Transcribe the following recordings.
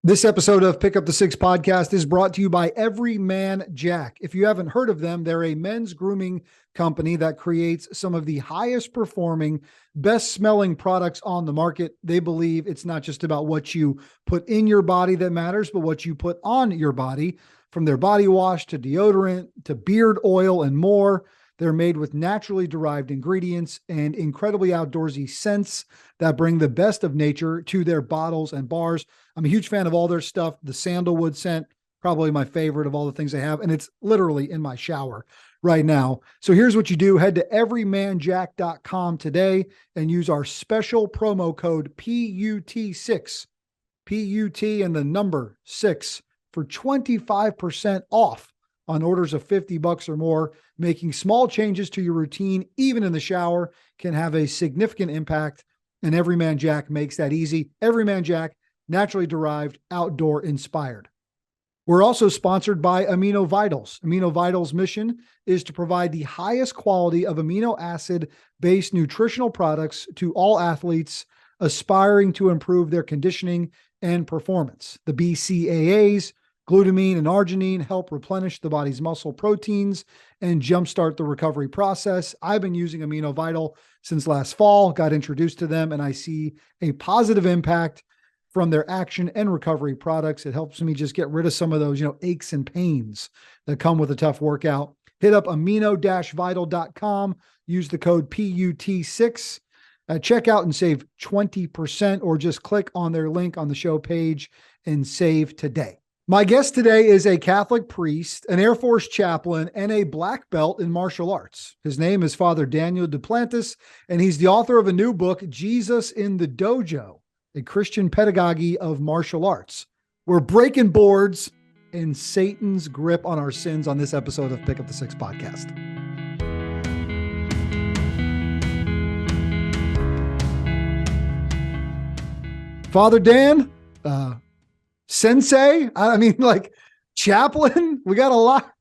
This episode of Pick Up the Six podcast is brought to you by Everyman Jack. If you haven't heard of them, they're a men's grooming company that creates some of the highest performing, best smelling products on the market. They believe it's not just about what you put in your body that matters, but what you put on your body. From their body wash to deodorant to beard oil and more. They're made with naturally derived ingredients and incredibly outdoorsy scents that bring the best of nature to their bottles and bars. I'm a huge fan of all their stuff. The sandalwood scent, probably my favorite of all the things they have. And it's literally in my shower right now. So here's what you do. Head to everymanjack.com today and use our special promo code PUT6, PUT and the number 6 for 25% off on orders of $50 or more. Making small changes to your routine, even in the shower, can have a significant impact. And Everyman Jack makes that easy. Everyman Jack, naturally derived, outdoor inspired. We're also sponsored by Amino Vitals. Amino Vitals' mission is to provide the highest quality of amino acid-based nutritional products to all athletes aspiring to improve their conditioning and performance. The BCAAs, glutamine and arginine, help replenish the body's muscle proteins and jumpstart the recovery process. I've been using Amino Vital since last fall, got introduced to them, and I see a positive impact from their action and recovery products. It helps me just get rid of some of those, aches and pains that come with a tough workout. Hit up amino-vital.com, use the code PUT6 at checkout and save 20%, or just click on their link on the show page and save today. My guest today is a Catholic priest, an Air Force chaplain, and a black belt in martial arts. His name is Father Daniel Duplantis, and he's the author of a new book, Jesus in the Dojo, a Christian pedagogy of martial arts. We're breaking boards and Satan's grip on our sins on this episode of Pick Up the Six podcast. Father Dan, Sensei, chaplain. We got a lot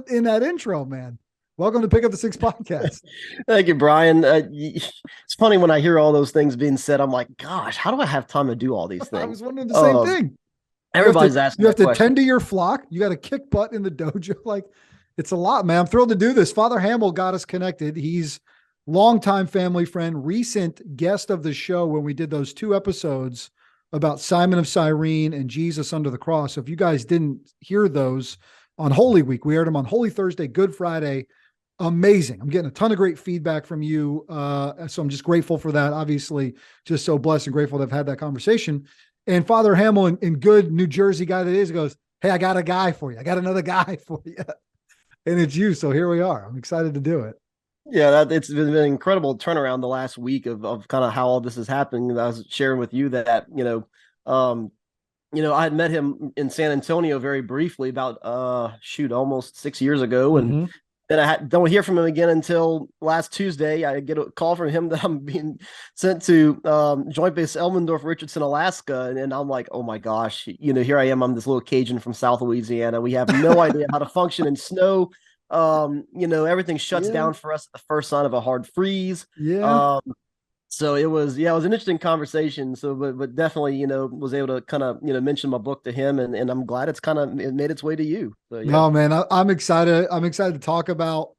in that intro, man. Welcome to Pick Up the Six podcast. Thank you, Brian. It's funny when I hear all those things being said, I'm like, gosh, how do I have time to do all these things? I was wondering the same thing. Everybody's asking. You have to tend to your flock. You got to kick butt in the dojo. It's a lot, man. I'm thrilled to do this. Father Hamill got us connected. He's longtime family friend, recent guest of the show when we did those 2 episodes about Simon of Cyrene and Jesus under the cross. So if you guys didn't hear those on Holy Week, we aired them on Holy Thursday, Good Friday. Amazing. I'm getting a ton of great feedback from you. So I'm just grateful for that. Obviously, just so blessed and grateful to have had that conversation. And Father Hamill, in good New Jersey guy that is, goes, "Hey, I got a guy for you. I got another guy for you." And it's you. So here we are. I'm excited to do it. Yeah, it's been an incredible turnaround the last week of kind of how all this is happening. I was sharing with you that, I had met him in San Antonio very briefly about, almost 6 years ago. And then I don't hear from him again until last Tuesday. I get a call from him that I'm being sent to Joint Base Elmendorf, Richardson, Alaska. And I'm like, oh my gosh, here I am. I'm this little Cajun from South Louisiana. We have no idea how to function in snow. Everything shuts down for us at the first sign of a hard freeze. So it was an interesting conversation. So, but definitely, was able to kind of, mention my book to him, and I'm glad it made its way to you. So, yeah. No, man, I'm excited. I'm excited to talk about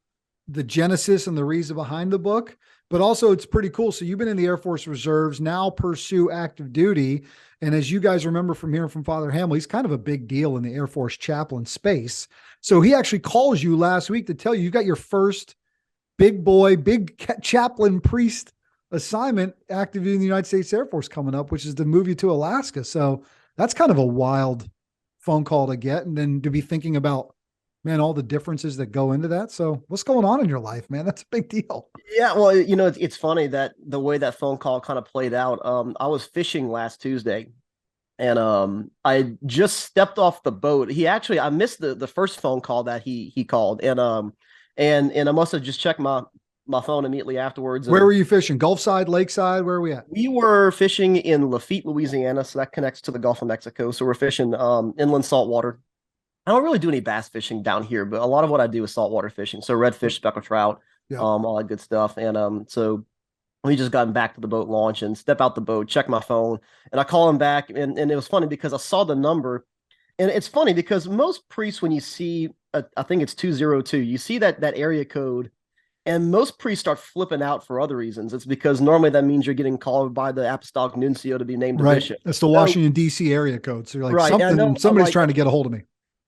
the genesis and the reason behind the book, but also it's pretty cool. So you've been in the Air Force Reserves, now pursue active duty. And as you guys remember from hearing from Father Hamill, he's kind of a big deal in the Air Force chaplain space. So he actually calls you last week to tell you got your first big chaplain priest assignment active in the United States Air Force coming up, which is to move you to Alaska. So that's kind of a wild phone call to get. And then to be thinking about, man, all the differences that go into that. So what's going on in your life, man? That's a big deal. Yeah. Well, it's funny that the way that phone call kind of played out. I was fishing last Tuesday and I just stepped off the boat. I missed the first phone call that he called. And I must have just checked my phone immediately afterwards. Where were you fishing? Gulf side, lakeside? Where are we at? We were fishing in Lafitte, Louisiana. So that connects to the Gulf of Mexico. So we're fishing inland saltwater. I don't really do any bass fishing down here, but a lot of what I do is saltwater fishing. So redfish, speckled trout, all that good stuff. And so We just gotten back to the boat launch and step out the boat, check my phone, and I call him back. And it was funny because I saw the number. And it's funny because most priests, when you see, I think it's 202, you see that area code, and most priests start flipping out for other reasons. It's because normally that means you're getting called by the apostolic nuncio to be named a Right. bishop. That's the Washington, D.C. area code. So you're like, Right. somebody's trying to get a hold of me.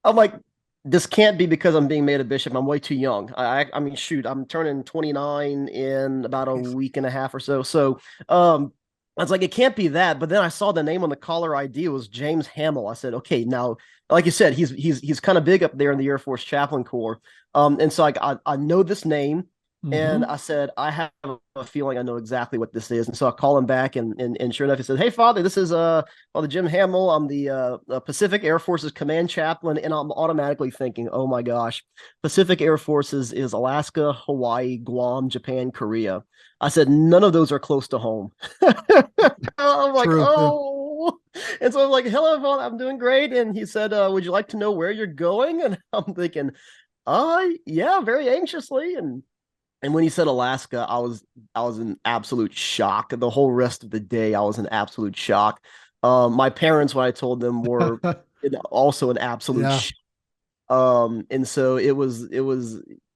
I'm like, this can't be because I'm being made a bishop. I'm way too young. I mean, shoot, I'm turning 29 in about a week and a half or so. So, I was like, it can't be that. But then I saw the name on the caller ID was James Hamill. I said, okay, now, like you said, he's kind of big up there in the Air Force Chaplain Corps. And so I know this name. And I said, I have a feeling I know exactly what this is. And so I call him back, and sure enough, he said, "Hey, Father, this is Father Jim Hamill. I'm the Pacific Air Force's command chaplain." And I'm automatically thinking, oh my gosh, Pacific Air Forces is Alaska, Hawaii, Guam, Japan, Korea. I said, none of those are close to home. I'm like, True. oh. And so I'm like, hello, Father, I'm doing great. And he said, would you like to know where you're going? And I'm thinking, yeah, very anxiously. And when he said Alaska, I was in absolute shock. The whole rest of the day, I was in absolute shock. My parents, when I told them, were also in absolute shock. And so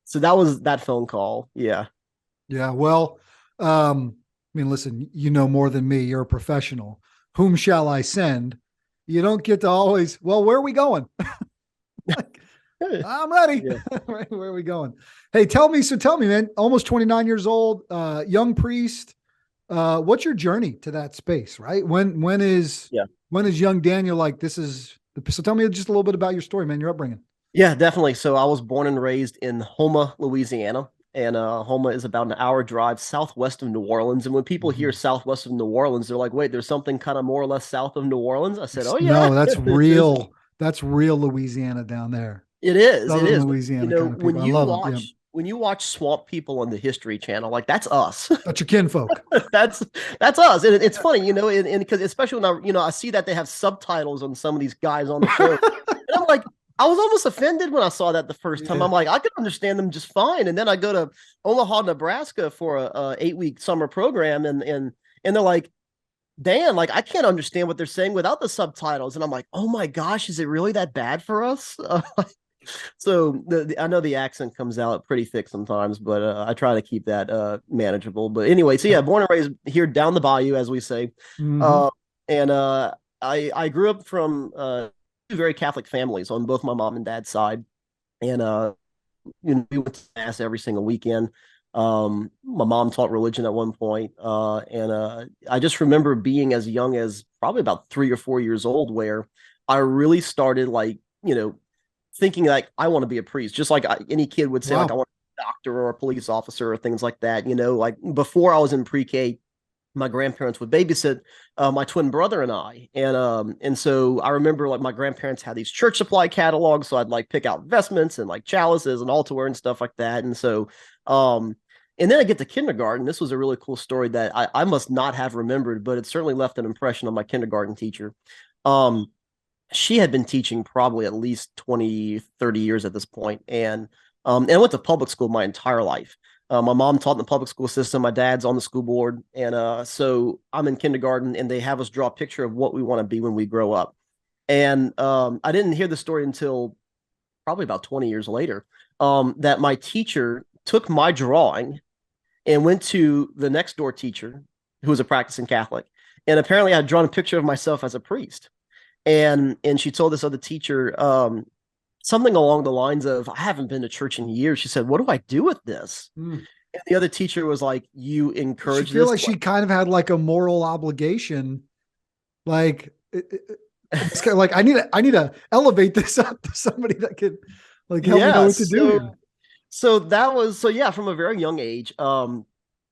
so that was that phone call. Yeah. Yeah. Well, I mean, listen, you know more than me. You're a professional. Whom shall I send? You don't get to always, well, where are we going? Like, I'm ready. Yeah. Where are we going? Hey, tell me, man, almost 29 years old, young priest. What's your journey to that space, right? When is young Daniel like, this is so tell me just a little bit about your story, man, your upbringing. Yeah, definitely. So I was born and raised in Houma, Louisiana. And Houma is about an hour drive southwest of New Orleans. And when people hear southwest of New Orleans, they're like, wait, there's something kind of more or less south of New Orleans. I said, oh yeah. No, that's real. That's real Louisiana down there. It is. Southern it is. Louisiana, You know, kind of people. I love it. Yeah. When you watch Swamp People on the History Channel, like that's us. That's your kinfolk. that's us. And it's funny, you know, and because especially when I see that they have subtitles on some of these guys on the show. And I'm like, I was almost offended when I saw that the first time. I'm like, I could understand them just fine. And then I go to Omaha, Nebraska for a 8-week summer program, and they're like, Dan, like I can't understand what they're saying without the subtitles. And I'm like, oh my gosh, is it really that bad for us? So I know the accent comes out pretty thick sometimes, but I try to keep that manageable. But anyway, so yeah, born and raised here down the bayou, as we say. And I grew up from two very Catholic families on both my mom and dad's side. And we went to mass every single weekend. My mom taught religion at one point. And I just remember being as young as probably about 3 or 4 years old, where I really started thinking like I want to be a priest, just like any kid would say, like I want to be a doctor or a police officer or things like that. Like before I was in pre-K, my grandparents would babysit my twin brother and I, and so I remember like my grandparents had these church supply catalogs, so I'd like pick out vestments and like chalices and altarware and stuff like that. And so, and then I get to kindergarten. This was a really cool story that I must not have remembered, but it certainly left an impression on my kindergarten teacher. She had been teaching probably at least 20, 30 years at this point. And I went to public school my entire life. My mom taught in the public school system. My dad's on the school board. And so I'm in kindergarten, and they have us draw a picture of what we want to be when we grow up. And I didn't hear the story until probably about 20 years later, that my teacher took my drawing and went to the next door teacher, who was a practicing Catholic. And apparently I had drawn a picture of myself as a priest. And she told this other teacher something along the lines of, I haven't been to church in years. She said, what do I do with this? And the other teacher was like, you encourage this. I feel like she kind of had like a moral obligation. Like, it's kind of like, I need to elevate this up to somebody that could like help me know what to do. So yeah, from a very young age. And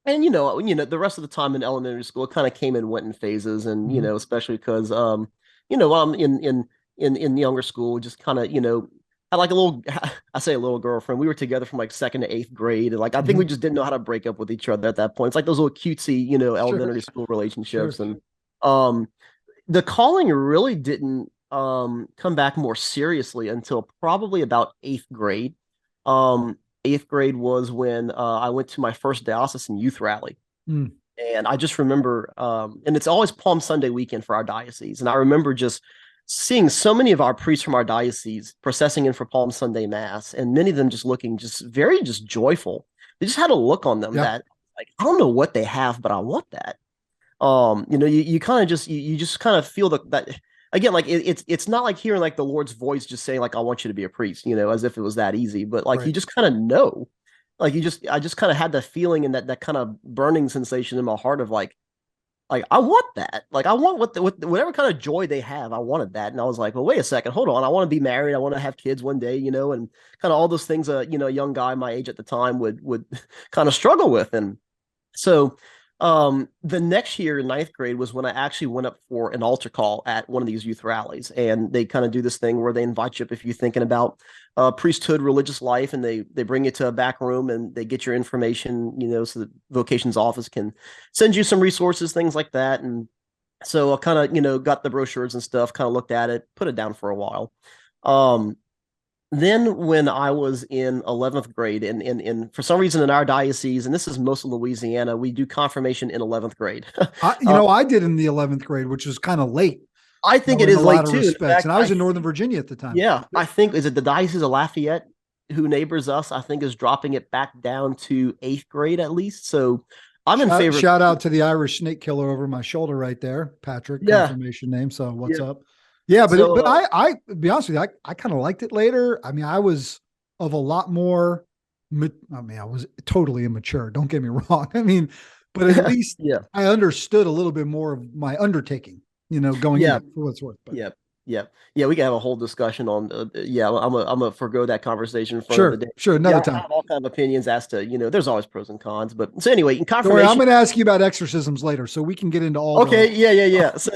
the rest of the time in elementary school, it kind of came and went in phases. And, especially because, I'm in younger school, just kind of, I like I say a little girlfriend. We were together from like 2nd to 8th grade. And like, I think we just didn't know how to break up with each other at that point. It's like those little cutesy, elementary school relationships. And the calling really didn't come back more seriously until probably about 8th grade. 8th grade was when I went to my first diocesan youth rally. And I just remember, and it's always Palm Sunday weekend for our diocese. And I remember just seeing so many of our priests from our diocese processing in for Palm Sunday Mass, and many of them just looking just very just joyful. They just had a look on them Yeah. that, like, I don't know what they have, but I want that. You kind of just you just kind of feel that again, like it's not like hearing like the Lord's voice just saying like I want you to be a priest, as if it was that easy, but like you Right. just kind of know, like I just kind of had that feeling and that kind of burning sensation in my heart of like I want that, like I want whatever kind of joy they have, I wanted that, and I was like, well, wait a second, hold on, I want to be married, I want to have kids one day, and kind of all those things a young guy my age at the time would kind of struggle with. And so the next year in ninth grade was when I actually went up for an altar call at one of these youth rallies. And they kind of do this thing where they invite you up if you're thinking about priesthood, religious life, and they bring you to a back room and they get your information, so the vocations office can send you some resources, things like that. And so I kind of, got the brochures and stuff, kind of looked at it, put it down for a while. Um, then when I was in 11th grade, and for some reason in our diocese, and this is most of Louisiana, we do confirmation in 11th grade. uh, I did in the 11th grade, which was kind of late, I think it in a is late lot of too. In respects. fact, And I was in Northern Virginia at the time. yeah, I think, is it the Diocese of Lafayette who neighbors us? I think is dropping it back down to 8th grade at least. So I'm in favor. Shout out to the Irish snake killer over my shoulder right there, Patrick, Yeah, confirmation name. So what's yeah. up? Yeah, So but I to be honest with you, I kind of liked it later. I mean, I was of a lot more. I mean, I was totally immature. Don't get me wrong. I mean, but at least yeah, I understood a little bit more of my undertaking. Going yeah. into it, for what it's worth. But Yeah, yeah, yeah. We can have a whole discussion on. Yeah, I'm a forgo that conversation for another sure, day. sure, Yeah, another I time. have all kind of opinions as to there's always pros and cons. But so anyway, in Don't worry, I'm confirmation. going to ask you about exorcisms later, so we can get into all the. Okay, yeah, yeah, yeah. So,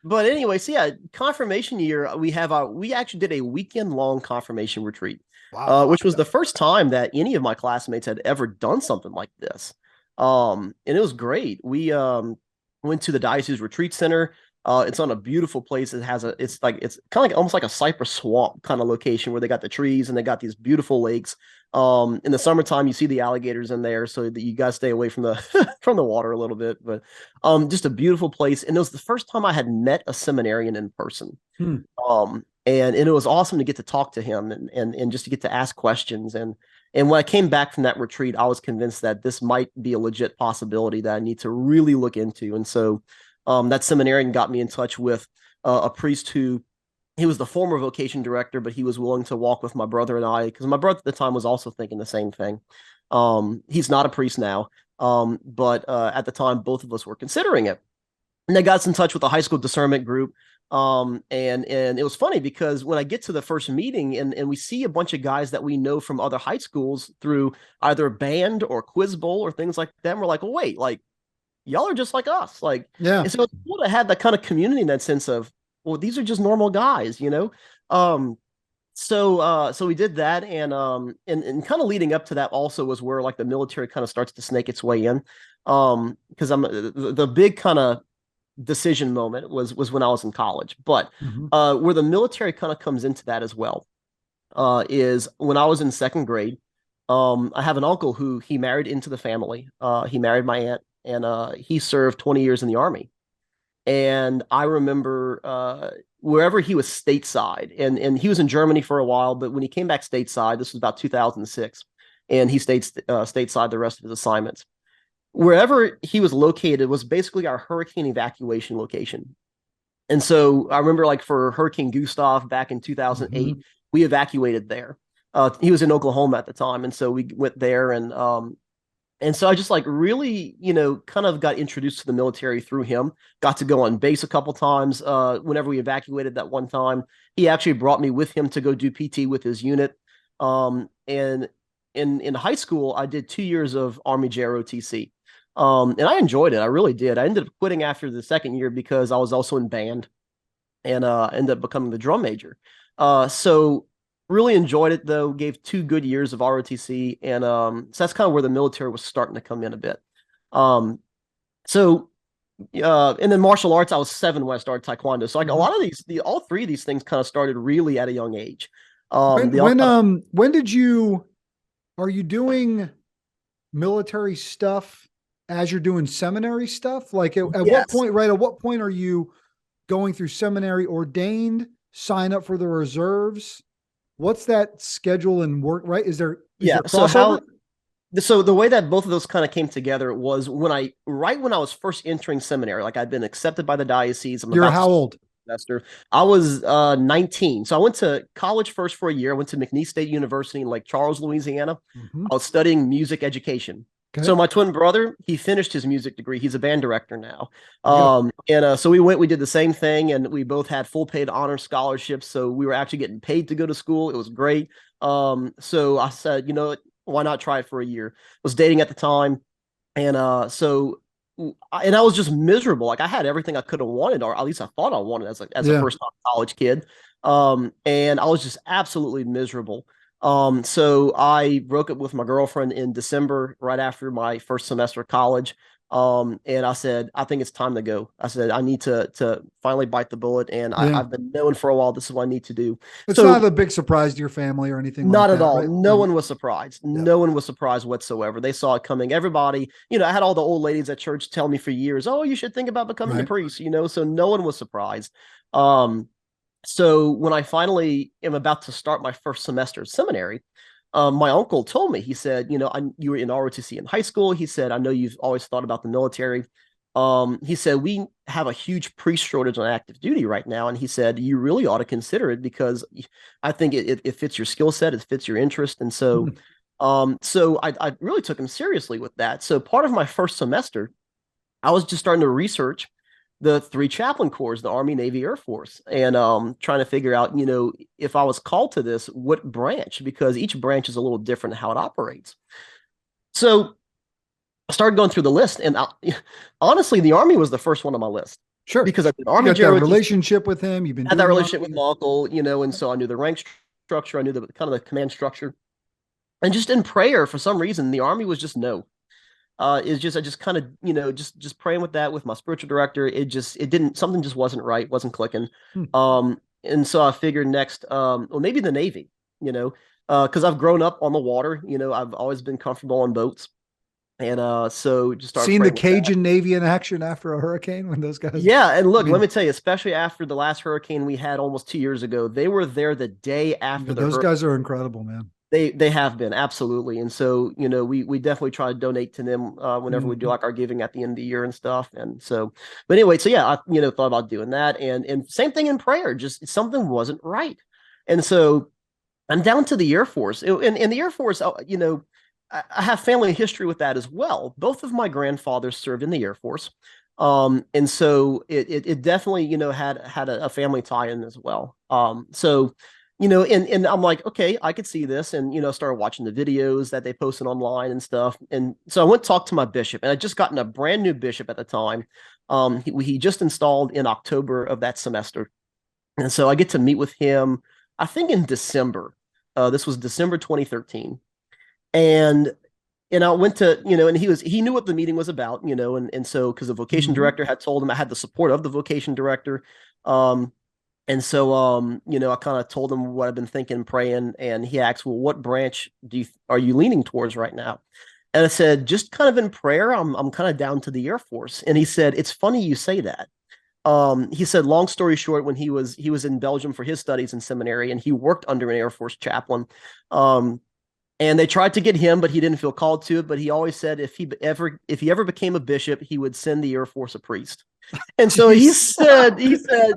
but anyway, so yeah, confirmation year we actually did a weekend long confirmation retreat, Wow. which was the first time that any of my classmates had ever done something like this. And it was great. We went to the Diocese Retreat Center. It's on a beautiful place. It's kind of like almost like a cypress swamp kind of location where they got the trees and they got these beautiful lakes. In the summertime, you see the alligators in there, so that you guys stay away from the from the water a little bit. But just a beautiful place. And it was the first time I had met a seminarian in person. Hmm. And it was awesome to get to talk to him and just to get to ask questions. And when I came back from that retreat, I was convinced that this might be a legit possibility that I need to really look into. And so that seminarian got me in touch with a priest who he was the former vocation director, but he was willing to walk with my brother and I because my brother at the time was also thinking the same thing. He's not a priest now, but at the time, both of us were considering it. And I got us in touch with the high school discernment group. And it was funny because when I get to the first meeting and we see a bunch of guys that we know from other high schools through either band or quiz bowl or things like that, we're like, well, wait, like y'all are just like us. Like, Yeah. and so it's cool to have that kind of community in that sense of, well, these are just normal guys. So we did that, and kind of leading up to that also was where like the military kind of starts to snake its way in. Because the big kind of decision moment was when I was in college. But Mm-hmm. where the military kind of comes into that as well is when I was in second grade. I have an uncle who he married into the family. He married my aunt, and he served 20 years in the army. And I remember wherever he was stateside, and he was in Germany for a while, but when he came back stateside, this was about 2006, and he stayed stateside the rest of his assignments. Wherever he was located was basically our hurricane evacuation location. And so I remember like for Hurricane Gustav back in 2008, Mm-hmm. we evacuated there. He was in Oklahoma at the time. And so we went there and so I just like really, kind of got introduced to the military through him. Got to go on base a couple times. Whenever we evacuated that one time, he actually brought me with him to go do PT with his unit. And in high school, I did 2 years of Army JROTC. And I enjoyed it. I really did. I ended up quitting after the second year because I was also in band and ended up becoming the drum major. So really enjoyed it though. Gave 2 good years of ROTC, and so that's kind of where the military was starting to come in a bit. Um, so and then martial arts, I was 7 when I started Taekwondo. So like a Mm-hmm. lot of all three of these things kind of started really at a young age. When They all when kind of, um when did you are you doing military stuff as you're doing seminary stuff? Like at what Yes. point, right? At what point are you going through seminary, ordained, sign up for the reserves? What's that schedule and work, right? Is Yeah. there crossover? So the way that both of those kind of came together was right when I was first entering seminary, like I'd been accepted by the diocese. I'm You're about to how start old? the semester. I was 19. So I went to college first for a year. I went to McNeese State University in Lake Charles, Louisiana. Mm-hmm. I was studying music education. So Okay. my twin brother, he finished his music degree. He's a band director now. There you go. So we did the same thing, and we both had full paid honor scholarships. So we were actually getting paid to go to school. It was great. So I said, why not try it for a year? Was dating at the time, and I was just miserable. Like I had everything I could have wanted, or at least I thought I wanted as a Yeah. first time college kid. And I was just absolutely miserable. So I broke up with my girlfriend in December, right after my first semester of college. And I said, I think it's time to go. I said, I need to finally bite the bullet, and Yeah. I've been knowing for a while this is what I need to do. It's So not a big surprise to your family or anything like not at that, all. right? No one was surprised. Yeah. No one was surprised whatsoever. They saw it coming. Everybody, I had all the old ladies at church tell me for years, "Oh, you should think about becoming a Right. priest," so no one was surprised. Um, so when I finally am about to start my first semester of seminary, my uncle told me, he said, you were in ROTC in high school. He said, I know you've always thought about the military. He said, we have a huge priest shortage on active duty right now. And he said, you really ought to consider it because I think it fits your skill set. It fits your interest. And so, I really took him seriously with that. So part of my first semester, I was just starting to research the three chaplain corps, the Army, Navy, Air Force, and trying to figure out, if I was called to this, what branch, because each branch is a little different in how it operates. So I started going through the list, and honestly, the Army was the first one on my list. Sure. Because I've been You Army got that JROTC, relationship with him. You've been had that doing the relationship Army. with my uncle, and so I knew the rank structure, I knew the kind of the command structure, and just in prayer, for some reason, the Army was just no. Is just I just kind of just praying with that with my spiritual director. It didn't, something just wasn't right, wasn't clicking. Hmm. And so I figured next, well, maybe the Navy, because I've grown up on the water. I've always been comfortable on boats, and so just started Seen the praying with that. Cajun Navy in action after a hurricane when those guys. Yeah, and look, I mean, let me tell you, especially after the last hurricane we had almost 2 years ago, they were there the day after the those hurricane. guys are incredible, man. They have been, absolutely. And so, we definitely try to donate to them whenever we do like our giving at the end of the year and stuff. And so, but anyway, so yeah, I thought about doing that, and same thing in prayer, just something wasn't right. And so I'm down to the Air Force. And the Air Force, I have family history with that as well. Both of my grandfathers served in the Air Force. And so it definitely, had a family tie in as well. And I'm like, okay, I could see this, and started watching the videos that they posted online and stuff. And so I went to talk to my bishop, and I just gotten a brand new bishop at the time. He just installed in October of that semester, and so I get to meet with him, I think in December. This was December 2013, and I went to, and he knew what the meeting was about, and so because the vocation director had told him, I had the support of the vocation director. And so, I kind of told him what I've been thinking, praying, and he asked, well, what branch are you leaning towards right now? And I said, just kind of in prayer, I'm kind of down to the Air Force. And he said, it's funny you say that. He said, long story short, when he was in Belgium for his studies in seminary, and he worked under an Air Force chaplain. And they tried to get him, but he didn't feel called to it. But he always said if he ever became a bishop, he would send the Air Force a priest. And so he said,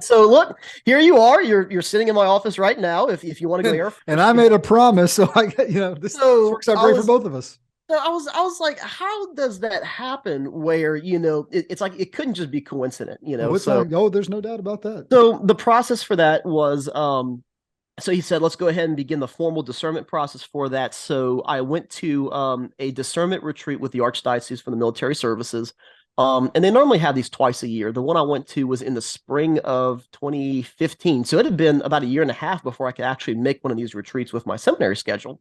so look, here you are. You're sitting in my office right now. If you want to go Air Force. And I made a promise, so I got, this works out great for both of us. So I was like, how does that happen? Where it's like it couldn't just be coincident, there's no doubt about that. So the process for that was so he said, let's go ahead and begin the formal discernment process for that. So I went to a discernment retreat with the Archdiocese for the Military Services. And they normally have these twice a year. The one I went to was in the spring of 2015. So it had been about a year and a half before I could actually make one of these retreats with my seminary schedule.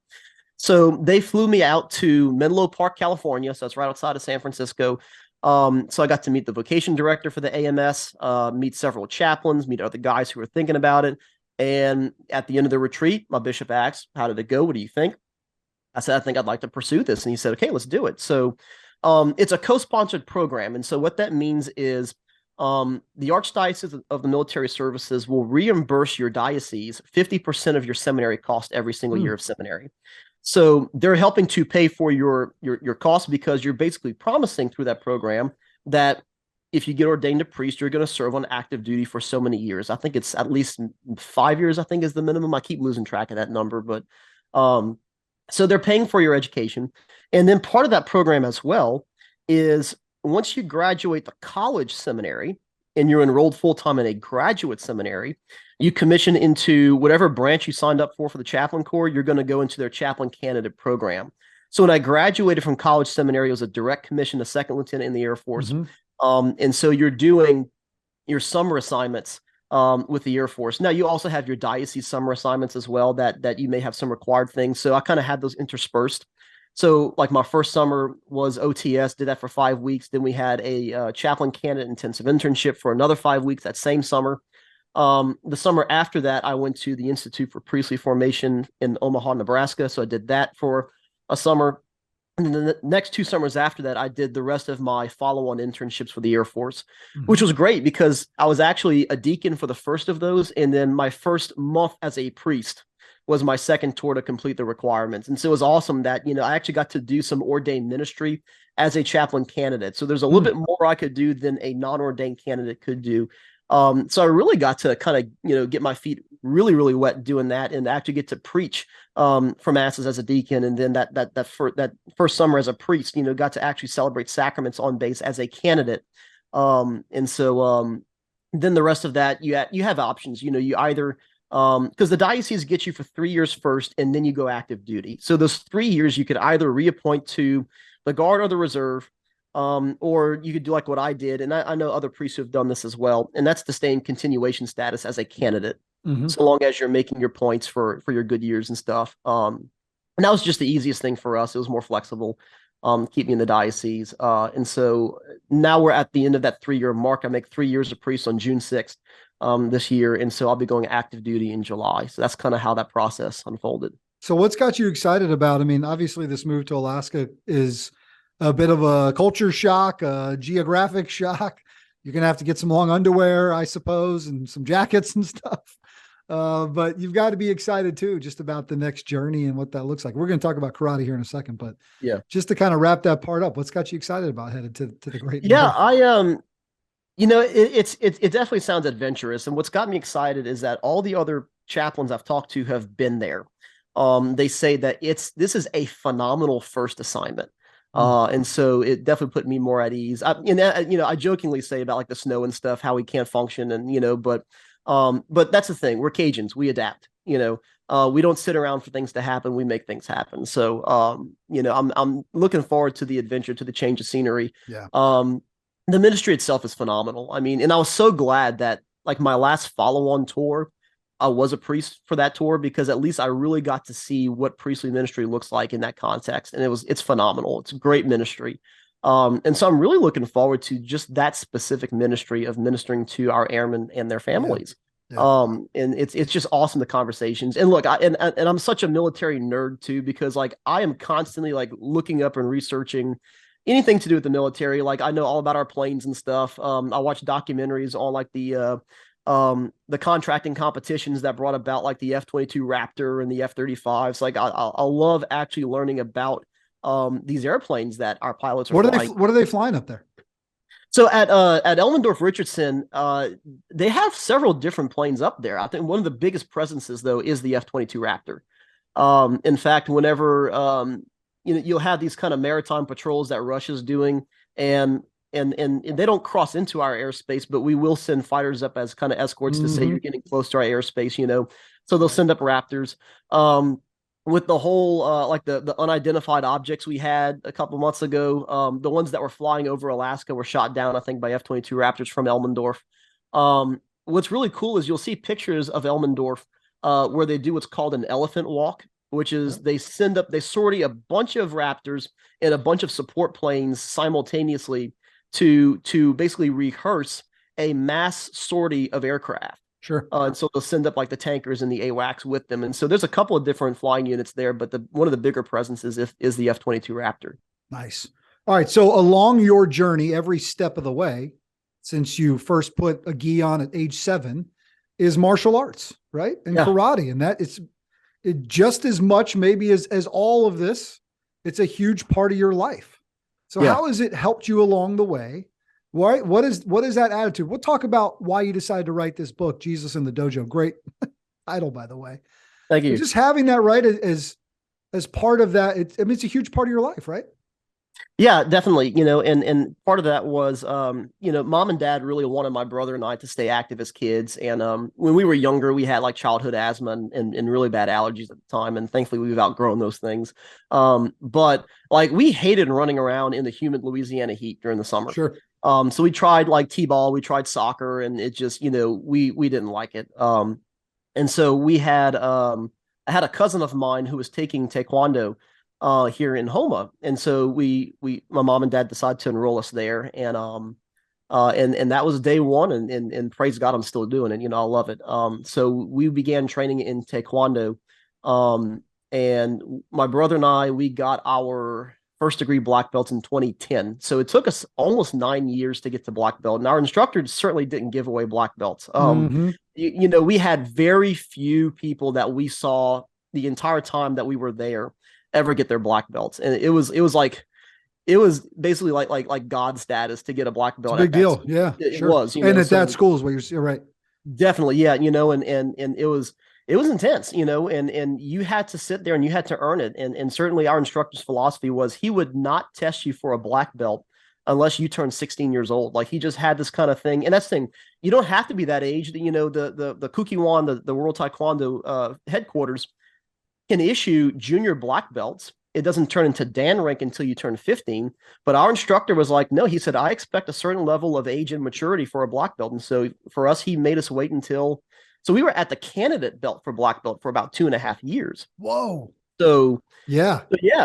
So they flew me out to Menlo Park, California. So that's right outside of San Francisco. So I got to meet the vocation director for the AMS, meet several chaplains, meet other guys who were thinking about it. And at the end of the retreat, my bishop asked, how did it go? What do you think? I said, I think I'd like to pursue this. And he said, okay, let's do it. So It's a co-sponsored program. And so what that means is the Archdiocese of the Military Services will reimburse your diocese 50% of your seminary cost every single year of seminary. So they're helping to pay for your costs because you're basically promising through that program that if you get ordained a priest, you're going to serve on active duty for so many years. I think it's at least 5 years, I think is the minimum. I keep losing track of that number, but so they're paying for your education. And then part of that program as well is once you graduate the college seminary and you're enrolled full-time in a graduate seminary, you commission into whatever branch you signed up for the chaplain corps, you're going to go into their chaplain candidate program. So when I graduated from college seminary, it was a direct commission to second lieutenant in the Air Force. And so you're doing your summer assignments with the Air Force. Now, you also have your diocese summer assignments as well that you may have some required things. So I kind of had those interspersed. So like my first summer was OTS, did that for 5 weeks. Then we had a chaplain candidate intensive internship for another 5 weeks that same summer. The summer after that, I went to the Institute for Priestly Formation in Omaha, Nebraska. So I did that for a summer. And then the next 2 summers after that, I did the rest of my follow-on internships for the Air Force, which was great because I was actually a deacon for the first of those. And then my first month as a priest was my second tour to complete the requirements. And so it was awesome that, I actually got to do some ordained ministry as a chaplain candidate. So there's a little bit more I could do than a non-ordained candidate could do. So I really got to kind of, get my feet really, really wet doing that and actually get to preach for masses as a deacon. And then that first summer as a priest, got to actually celebrate sacraments on base as a candidate. And so then the rest of that, you have options, you either, because the diocese gets you for 3 years first, and then you go active duty. So those 3 years, you could either reappoint to the Guard or the Reserve, or you could do like what I did. And I know other priests who have done this as well. And that's to stay in continuation status as a candidate, so long as you're making your points for your good years and stuff. And that was just the easiest thing for us. It was more flexible, keep me in the diocese. And so now we're at the end of that 3-year mark. I make 3 years of priest on June 6th this year. And so I'll be going active duty in July. So that's kind of how that process unfolded. So what's got you excited about? I mean, obviously this move to Alaska is a bit of a culture shock, a geographic shock. You're going to have to get some long underwear, I suppose, and some jackets and stuff. But you've got to be excited too, just about the next journey and what that looks like. We're going to talk about karate here in a second, but yeah, just to kind of wrap that part up, what's got you excited about headed to the great? Yeah, North? It definitely sounds adventurous. And what's got me excited is that all the other chaplains I've talked to have been there. They say that this is a phenomenal first assignment. And so it definitely put me more at ease. I jokingly say about like the snow and stuff, how we can't function and, but that's the thing. We're Cajuns. We adapt, we don't sit around for things to happen. We make things happen. So, I'm looking forward to the adventure, to the change of scenery. Yeah. The ministry itself is phenomenal. I mean, and I was so glad that like my last follow-on tour, I was a priest for that tour because at least I really got to see what priestly ministry looks like in that context. And it's phenomenal. It's a great ministry. And so I'm really looking forward to just that specific ministry of ministering to our airmen and their families. Yeah. And it's just awesome, the conversations. And look, I'm such a military nerd too, because like I am constantly like looking up and researching anything to do with the military. Like I know all about our planes and stuff. I watch documentaries on like the contracting competitions that brought about like the F-22 Raptor and the F-35s. Like I love actually learning about these airplanes that our pilots are flying. What are they flying up there? So at Elmendorf Richardson, they have several different planes up there. I think one of the biggest presences though is the F-22 Raptor. In fact, whenever you'll have these kind of maritime patrols that Russia's doing, and they don't cross into our airspace, but we will send fighters up as kind of escorts to say you're getting close to our airspace, so they'll send up Raptors. With the whole like the unidentified objects we had a couple months ago, the ones that were flying over Alaska were shot down, I think, by F-22 Raptors from Elmendorf. What's really cool is you'll see pictures of Elmendorf where they do what's called an elephant walk, which is they sortie a bunch of Raptors and a bunch of support planes simultaneously to basically rehearse a mass sortie of aircraft. Sure. And so they'll send up like the tankers and the AWACS with them. And so there's a couple of different flying units there, but one of the bigger presences is the F-22 Raptor. Nice. All right. So along your journey, every step of the way, since you first put a gi on at age 7, is martial arts, right? And Yeah. karate. And that it's just as much maybe as all of this. It's a huge part of your life. So Yeah. how has it helped you along the way? Why, what is that attitude? We'll talk about why you decided to write this book, Jesus in the Dojo. Great title, by the way. Thank But you. just having that right as part of that, it's a huge part of your life, right? Yeah, definitely. And part of that was, mom and dad really wanted my brother and I to stay active as kids. And when we were younger, we had like childhood asthma and really bad allergies at the time. And thankfully, we've outgrown those things. But like we hated running around in the humid Louisiana heat during the summer. Sure. So we tried like t-ball, we tried soccer, and it just, we didn't like it. And so I had a cousin of mine who was taking taekwondo here in Homa. And so my mom and dad decided to enroll us there. And that was day one. And praise God, I'm still doing it. I love it. So we began training in Taekwondo. And my brother and I, we got our first degree black belts in 2010. So it took us almost 9 years to get to black belt. And our instructor certainly didn't give away black belts. We had very few people that we saw the entire time that we were there ever get their black belts. And it was basically like God status to get a black belt. It's a big deal. Yeah, it sure. was, and at that school is what you're right. Definitely. Yeah. And it was intense, and you had to sit there and you had to earn it. And certainly our instructor's philosophy was he would not test you for a black belt unless you turn 16 years old. Like he just had this kind of thing. And that's the thing, you don't have to be that age. The Kukiwan, the World Taekwondo headquarters can issue junior black belts. It doesn't turn into Dan rank until you turn 15. But our instructor was like, no, he said, I expect a certain level of age and maturity for a black belt. And so for us, he made us wait until, so we were at the candidate belt for black belt for about 2.5 years. Whoa. So yeah.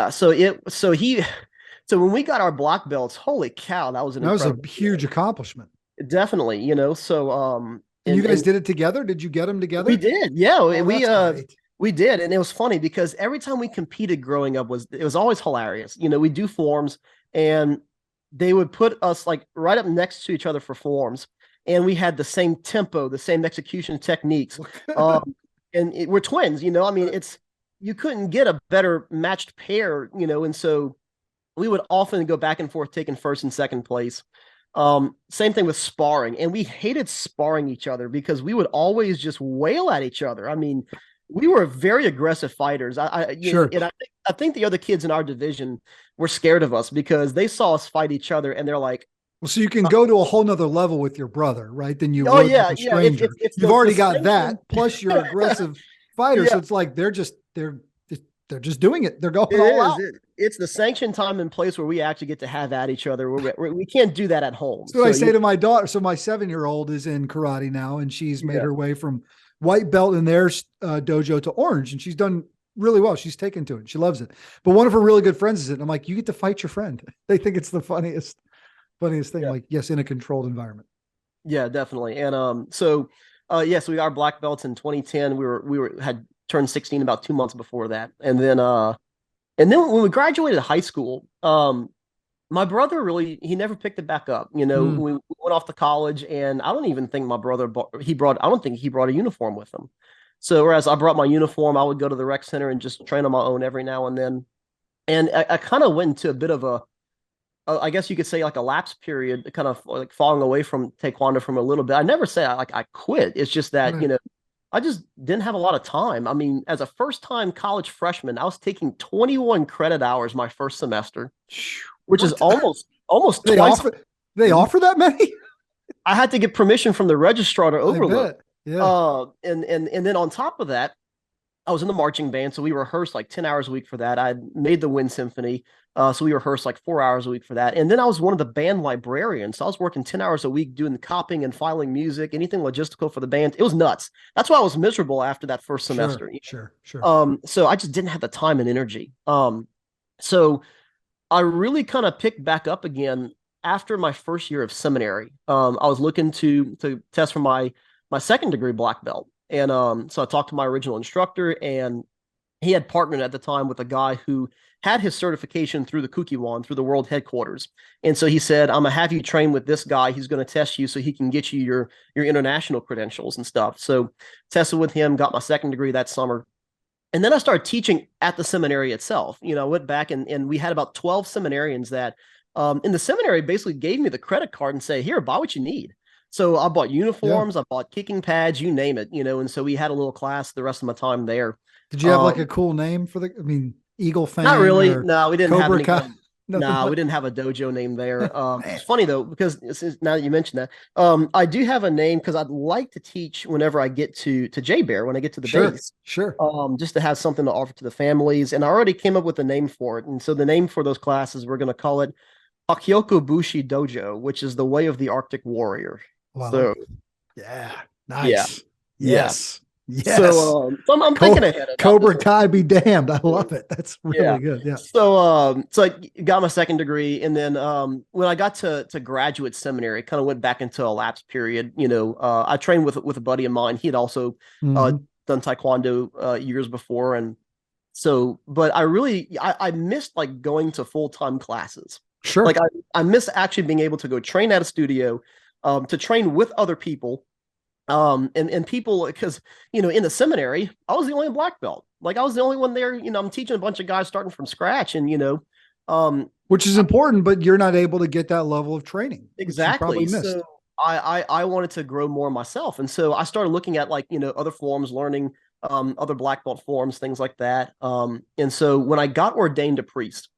So when we got our black belts, holy cow, that was a huge accomplishment. Definitely, so and you guys did it together? Did you get them together? We did. Yeah, great. We did. And it was funny because every time we competed growing up it was always hilarious. We do forms and they would put us like right up next to each other for forms. And we had the same tempo, the same execution techniques. And we're twins, I mean, you couldn't get a better matched pair, and so we would often go back and forth taking first and second place. Same thing with sparring. And we hated sparring each other because we would always just wail at each other. I mean, we were very aggressive fighters. Sure. And I think the other kids in our division were scared of us because they saw us fight each other and they're like, well, so you can go to a whole nother level with your brother, right? Than you would with a stranger. You've already got that, plus you're aggressive fighter. So it's like they're just doing it. They're going all out. It's the sanctioned time and place where we actually get to have at each other. We can't do that at home. So I say to my daughter. So my 7-year-old is in karate now, and she's made her way from white belt in their dojo to orange, and she's done really well. She's taken to it. She loves it. But one of her really good friends is it. And I'm like, you get to fight your friend. They think it's the funniest thing. Yeah. Like, yes, in a controlled environment. Yeah, definitely. And so we got our black belts in 2010. We had turned 16 about 2 months before that. And then when we graduated high school, my brother he never picked it back up. We went off to college, and I don't even think my brother I don't think he brought a uniform with him. So whereas I brought my uniform, I would go to the rec center and just train on my own every now and then. And I kind of went into a bit of I guess you could say like a lapse period, kind of like falling away from Taekwondo from a little bit. I never say I quit. It's just that, I just didn't have a lot of time. I mean, as a first-time college freshman, I was taking 21 credit hours my first semester, which is almost twice. They offer that many? I had to get permission from the registrar to overlook. Yeah. And then on top of that, I was in the marching band, so we rehearsed like 10 hours a week for that. I made the Wind Symphony, so we rehearsed like 4 hours a week for that. And then I was one of the band librarians, so I was working 10 hours a week doing the copying and filing music, anything logistical for the band. It was nuts. That's why I was miserable after that first semester. Sure. So I just didn't have the time and energy. So I really kind of picked back up again after my first year of seminary. I was looking to test for my second degree black belt. And so I talked to my original instructor, and he had partnered at the time with a guy who had his certification through the Kukiwon, through the world headquarters. And so he said, I'm gonna have you train with this guy. He's gonna test you so he can get you your international credentials and stuff. So tested with him, got my second degree that summer. And then I started teaching at the seminary itself. I went back and we had about 12 seminarians that in the seminary basically gave me the credit card and say, here, buy what you need. So I bought uniforms, I bought kicking pads, you name it, and so we had a little class the rest of my time there. Did you have like a cool name for Eagle Fang? Not really. No, we didn't Cobra have Kai? No, we didn't have a dojo name there. It's funny though, because now that you mentioned that, I do have a name because I'd like to teach whenever I get to J-Bear, when I get to the base. Sure. Just to have something to offer to the families. And I already came up with a name for it. And so the name for those classes, we're going to call it Hakyoku Bushi Dojo, which is the way of the Arctic warrior. Wow. So, yeah. Nice. Yeah. Yes. Yes. So I'm thinking ahead. Cobra Kai be damned. I love it. That's really good. Yeah. So I got my second degree, and then when I got to graduate seminary, kind of went back into a lapse period. I trained with a buddy of mine. He had also done Taekwondo years before, and so, but I missed like going to full-time classes. Sure. Like I miss actually being able to go train at a studio, to train with other people. And people, because in the seminary I was the only black belt. Like I was the only one there. I'm teaching a bunch of guys starting from scratch, and which is important, but you're not able to get that level of training. Exactly. So I wanted to grow more myself, and so I started looking at other forms, learning other black belt forms, things like that. And so when I got ordained a priest,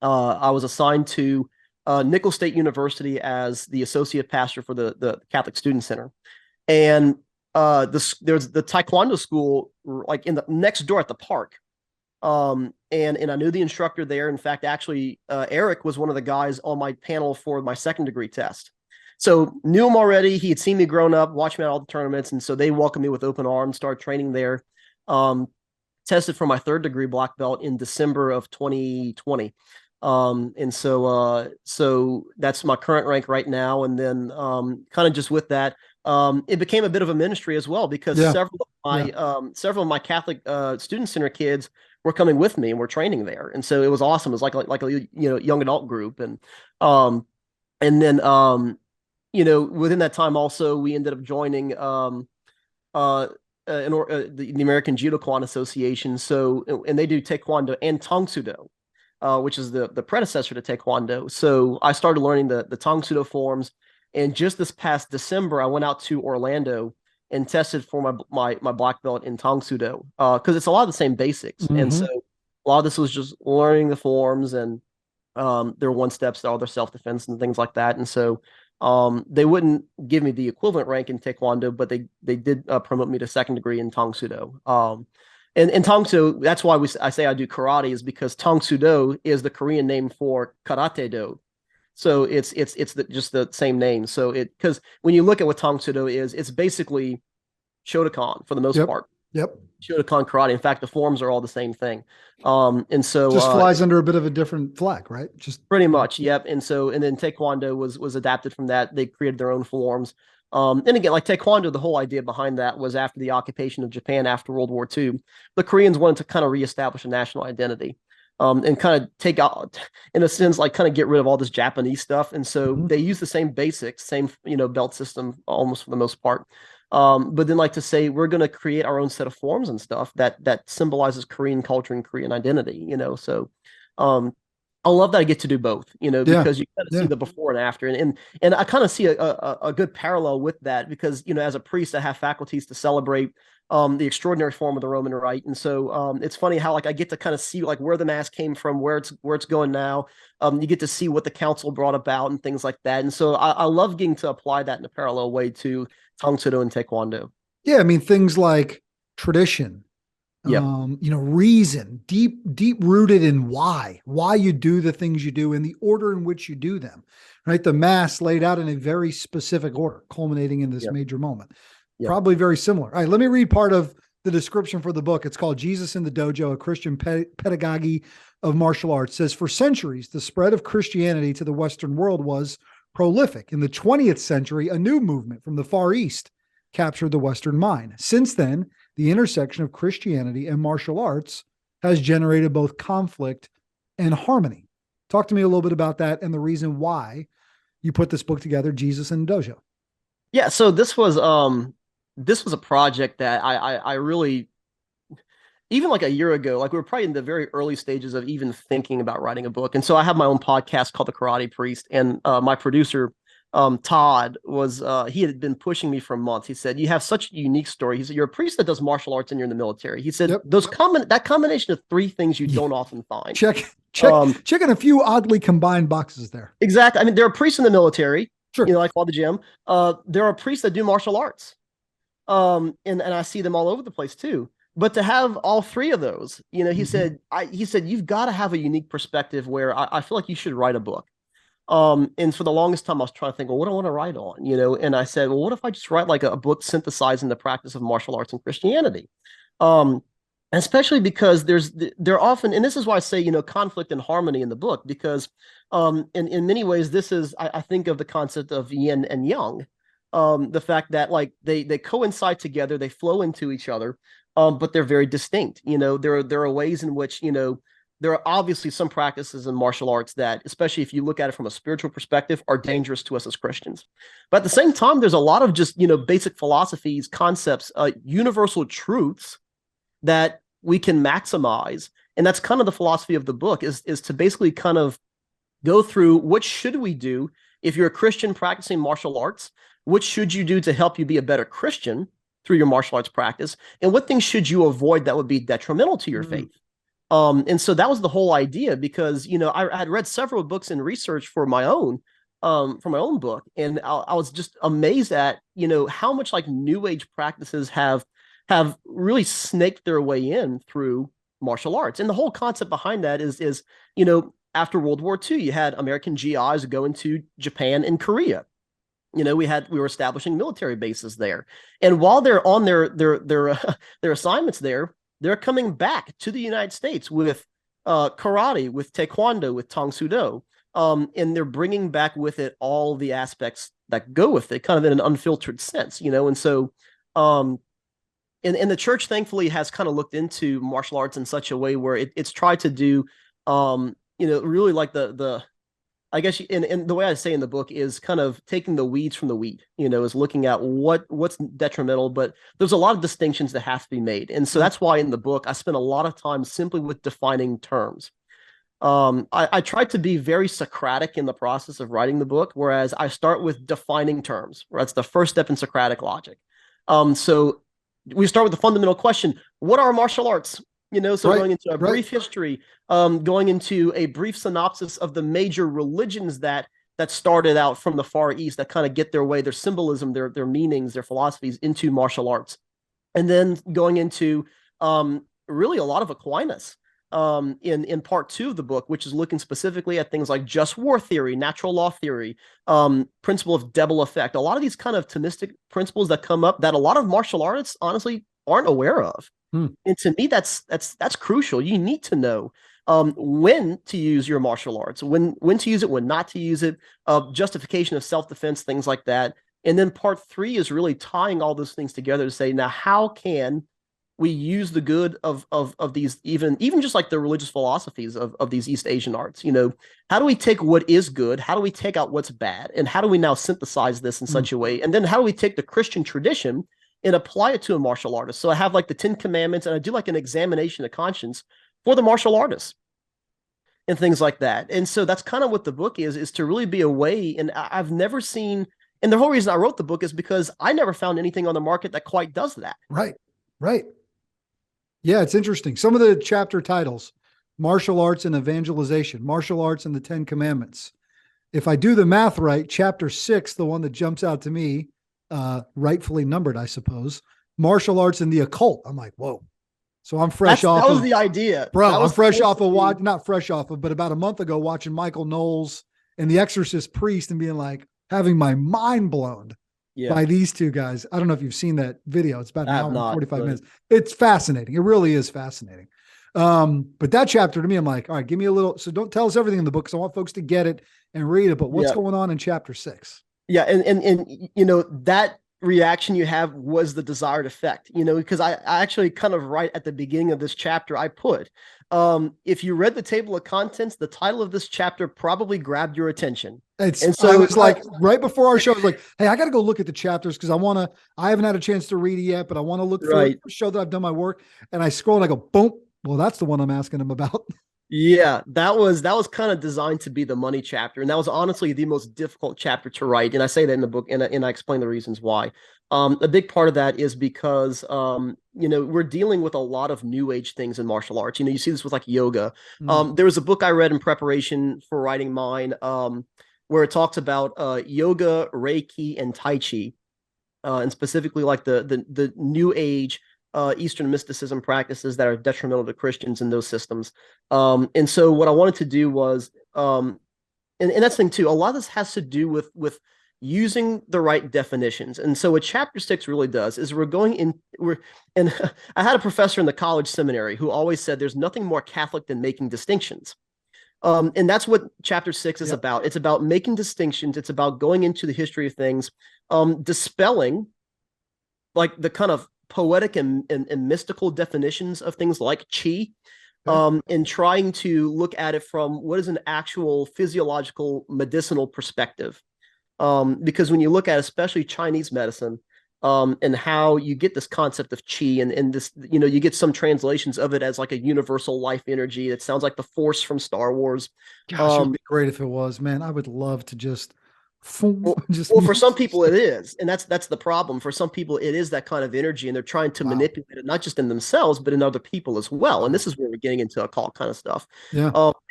I was assigned to Nicholls State University as the associate pastor for the Catholic Student Center. And there's the Taekwondo school like in the next door at the park. And I knew the instructor there. In fact, actually, Eric was one of the guys on my panel for my second degree test. So knew him already. He had seen me growing up, watched me at all the tournaments. And so they welcomed me with open arms, started training there. Tested for my third degree black belt in December of 2020. And so that's my current rank right now. And then kind of just with that, it became a bit of a ministry as well, because several of my Catholic student center kids were coming with me and were training there. And so it was awesome. It was like a young adult group. And then within that time also we ended up joining the American Judokan Association. So, and they do Taekwondo and Tang Sudo, which is the predecessor to Taekwondo. So I started learning the Tang Sudo forms. And just this past December, I went out to Orlando and tested for my black belt in Tang Sudo, because it's a lot of the same basics. And so a lot of this was just learning the forms, and there were one steps to other self-defense and things like that. And so they wouldn't give me the equivalent rank in Taekwondo, but they did promote me to second degree in Tang Sudo. And Tang Sudo, that's why I say I do karate, is because Tang Sudo is the Korean name for Karate Do. So it's just the same name. So because when you look at what Tang Sudo is, it's basically Shotokan for the most part. Yep. Shotokan karate. In fact, the forms are all the same thing. And so just flies under a bit of a different flag, right? Just pretty much. Yep. And then Taekwondo was adapted from that. They created their own forms. And again, like Taekwondo, the whole idea behind that was after the occupation of Japan after World War II, the Koreans wanted to kind of reestablish a national identity. And kind of take out, in a sense, like kind of get rid of all this Japanese stuff. And so they use the same basics, same, belt system almost for the most part. But then like to say, we're going to create our own set of forms and stuff that symbolizes Korean culture and Korean identity, So I love that I get to do both, because you kind of see the before and after. And I kind of see a good parallel with that because, as a priest, I have faculties to celebrate the extraordinary form of the Roman Rite. And so it's funny how like I get to kind of see like where the mass came from, where it's going now. You get to see what the council brought about and things like that. And so I love getting to apply that in a parallel way to Tang Sudo and Taekwondo. Yeah. I mean, things like tradition, reason, deep rooted in why you do the things you do and the order in which you do them, right? The mass laid out in a very specific order, culminating in this major moment. Probably very similar. All right, let me read part of the description for the book. It's called Jesus in the Dojo, a Christian pedagogy of martial arts. It says, for centuries, the spread of Christianity to the Western world was prolific. In the 20th century, a new movement from the Far East captured the Western mind. Since then, the intersection of Christianity and martial arts has generated both conflict and harmony. Talk to me a little bit about that and the reason why you put this book together, Jesus and Dojo. Yeah, so this was a project that I really, even like a year ago, like we were probably in the very early stages of even thinking about writing a book. And so I have my own podcast called The Karate Priest, and my producer Todd was he had been pushing me for months. He said, "You have such a unique story." He said, "You're a priest that does martial arts and you're in the military." He said, that combination of three things you don't often find. Checking a few oddly combined boxes there. Exactly. I mean, there are priests in the military, sure, like Father Jim. There are priests that do martial arts, and I see them all over the place too. But to have all three of those, he said, you've got to have a unique perspective where I feel like you should write a book. And for the longest time, I was trying to think, well, what do I want to write on? And I said, well, what if I just write like a book synthesizing the practice of martial arts and Christianity? Especially because there often, and this is why I say, conflict and harmony in the book, because in many ways, this is, I think of the concept of yin and yang, the fact that like they coincide together, they flow into each other, but they're very distinct. There are ways in which, there are obviously some practices in martial arts that, especially if you look at it from a spiritual perspective, are dangerous to us as Christians. But at the same time, there's a lot of just, basic philosophies, concepts, universal truths that we can maximize. And that's kind of the philosophy of the book is to basically kind of go through what should we do if you're a Christian practicing martial arts? What should you do to help you be a better Christian through your martial arts practice? And what things should you avoid that would be detrimental to your faith? And so that was the whole idea, because, I had read several books and research for my own book. And I was just amazed at, how much like New Age practices have really snaked their way in through martial arts. And the whole concept behind that is, after World War II, you had American GIs going to Japan and Korea. We were establishing military bases there. And while they're on their assignments there, they're coming back to the United States with karate, with taekwondo, with Tang Soo Do. And they're bringing back with it all the aspects that go with it, kind of in an unfiltered sense, And so, and the church, thankfully, has kind of looked into martial arts in such a way where it's tried to do, really like I guess, and the way I say in the book is kind of taking the weeds from the wheat, is looking at what's detrimental, but there's a lot of distinctions that have to be made. And so that's why in the book, I spent a lot of time simply with defining terms. I tried to be very Socratic in the process of writing the book, whereas I start with defining terms, where that's the first step in Socratic logic. So we start with the fundamental question: what are martial arts? Going into a brief history, going into a brief synopsis of the major religions that started out from the Far East, that kind of get their way, their symbolism, their meanings, their philosophies into martial arts. And then going into really a lot of Aquinas in part 2 of the book, which is looking specifically at things like just war theory, natural law theory, principle of double effect, a lot of these kind of Thomistic principles that come up that a lot of martial artists honestly aren't aware of. And to me, that's crucial. You need to know when to use your martial arts, when to use it, when not to use it, justification of self-defense, things like that. And then part 3 is really tying all those things together to say, now, how can we use the good of these, even just like the religious philosophies of these East Asian arts? How do we take what is good? How do we take out what's bad? And how do we now synthesize this in such a way? And then how do we take the Christian tradition and apply it to a martial artist? So I have like the 10 Commandments, and I do like an examination of conscience for the martial artists and things like that. And so that's kind of what the book is to really be a way. And I've never seen, and the whole reason I wrote the book is because I never found anything on the market that quite does that. Right. Yeah, it's interesting. Some of the chapter titles: martial arts and evangelization, martial arts and the 10 Commandments. If I do the math right, chapter 6, the one that jumps out to me, rightfully numbered, I suppose, martial arts and the occult. I'm like, whoa. So I'm fresh off. That was the idea, bro. I'm fresh off of not fresh off of, but about a month ago, watching Michael Knowles and The Exorcist Priest and being like, having my mind blown by these two guys. I don't know if you've seen that video. It's about an hour and 45 minutes. It's fascinating. It really is fascinating. But that chapter to me, I'm like, all right, give me a little. So don't tell us everything in the book, because I want folks to get it and read it. But what's going on in chapter 6? Yeah, and that reaction you have was the desired effect, because I actually kind of right at the beginning of this chapter, I put, if you read the table of contents, the title of this chapter probably grabbed your attention. And so I was like, right before our show, I was like, hey, I got to go look at the chapters because I haven't had a chance to read it yet, but I want to look for it, show that I've done my work. And I scroll and I go, boom. Well, that's the one I'm asking him about. Yeah, that was kind of designed to be the money chapter, and that was honestly the most difficult chapter to write. And I say that in the book, and I explain the reasons why. A big part of that is because we're dealing with a lot of new age things in martial arts. You see this with like yoga. There was a book I read in preparation for writing mine, where it talks about yoga, Reiki, and Tai Chi, and specifically like the new age Eastern mysticism practices that are detrimental to Christians in those systems. And so what I wanted to do was, and that's the thing too, a lot of this has to do with using the right definitions. And so what chapter 6 really does is and I had a professor in the college seminary who always said there's nothing more Catholic than making distinctions. And that's what chapter 6 is about. It's about making distinctions. It's about going into the history of things, dispelling like the kind of poetic and mystical definitions of things like chi, and trying to look at it from what is an actual physiological medicinal perspective. Because when you look at especially Chinese medicine, and how you get this concept of chi, and this, you get some translations of it as like a universal life energy. It sounds like the Force from Star Wars. Gosh, it would be great if it was, man. I would love to just well, for some people it is, and that's the problem. For some people it is that kind of energy, and they're trying to manipulate it not just in themselves but in other people as well. And this is where we're getting into occult kind of stuff.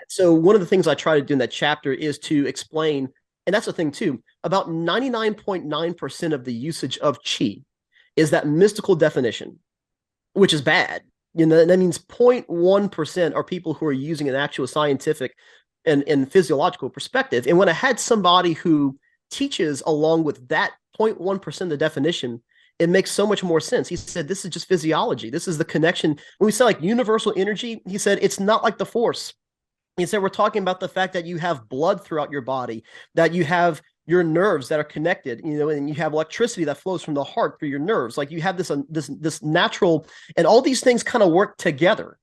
So one of the things I try to do in that chapter is to explain, and that's the thing too, about 99.9% of the usage of chi is that mystical definition, which is bad. That means 0.1% are people who are using an actual scientific and physiological perspective. And when I had somebody who teaches along with that 0.1% of the definition, it makes so much more sense. He said, this is just physiology. This is the connection. When we say like universal energy, he said, it's not like the Force. He said, we're talking about the fact that you have blood throughout your body, that you have your nerves that are connected, and you have electricity that flows from the heart through your nerves. Like you have this natural, and all these things kind of work together.